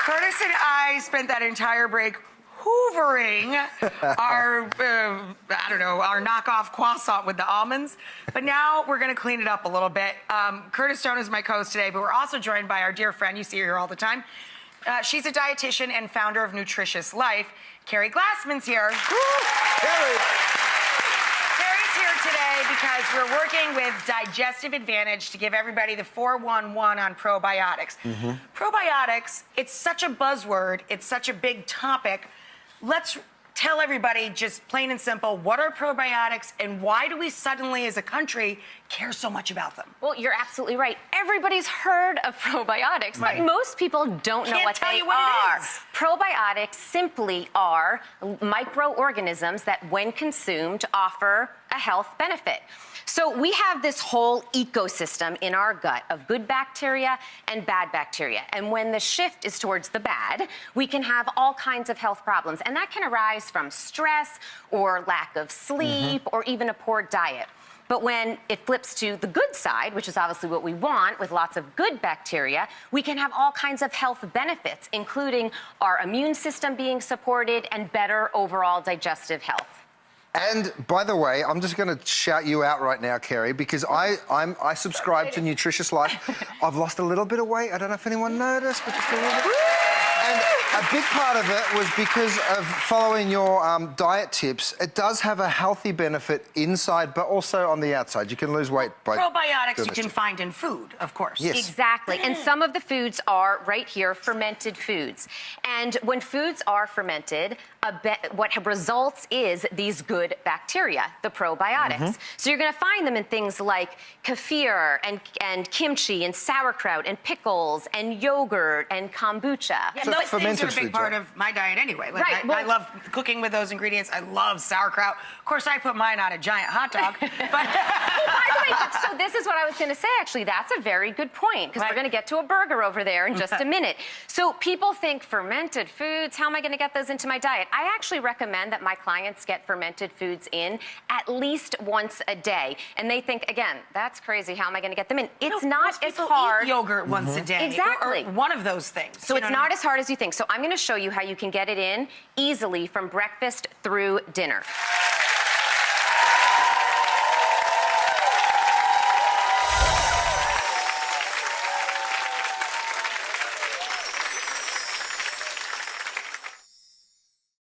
Curtis and I spent that entire break hoovering our, I don't know, our knockoff croissant with the almonds. But now we're going to clean it up a little bit. Curtis Stone is my co-host today, but we're also joined by our dear friend. You see her here all the time. She's a dietitian and founder of Nutritious Life. Keri Glassman's here. Keri. Keri's here today because we're working with Digestive Advantage to give everybody the 411 on probiotics. Probiotics, it's such a buzzword. It's such a big topic. Let's tell everybody, just plain and simple, what are probiotics and why do we suddenly, as a country, care so much about them? Well, you're absolutely right. Everybody's heard of probiotics, but most people don't know what they are. Probiotics simply are microorganisms that, when consumed, offer a health benefit. So we have this whole ecosystem in our gut of good bacteria and bad bacteria. And when the shift is towards the bad, we can have all kinds of health problems. And that can arise from stress or lack of sleep or even a poor diet. But when it flips to the good side, which is obviously what we want with lots of good bacteria, we can have all kinds of health benefits, including our immune system being supported and better overall digestive health. And by the way, I'm just going to shout you out right now, Keri, because I subscribe to Nutritious Life. I've lost a little bit of weight. I don't know if anyone noticed, but just a little bit. And a big part of it was because of following your diet tips. It does have a healthy benefit inside, but also on the outside. You can lose weight by... Probiotics you can find in food, of course. Yes. Exactly. And some of the foods are, right here, fermented foods. And when foods are fermented, what results is these good bacteria, the probiotics. So you're going to find them in things like kefir and kimchi and sauerkraut and pickles and yogurt and kombucha. Yeah, so those things are a big part of my diet anyway. Like, I love cooking with those ingredients. I love sauerkraut. Of course, I put mine on a giant hot dog. But well, by the way, so this is what I was going to say, actually. That's a very good point, because we're going to get to a burger over there in just a minute. So people think fermented foods, how am I going to get those into my diet? I actually recommend that my clients get fermented foods in at least once a day. And they think, again, that's crazy. How am I going to get them in? It's not as hard. Eat yogurt once a day. Exactly. Or one of those things. So it's not as hard as you think. So I'm going to show you how you can get it in easily from breakfast through dinner.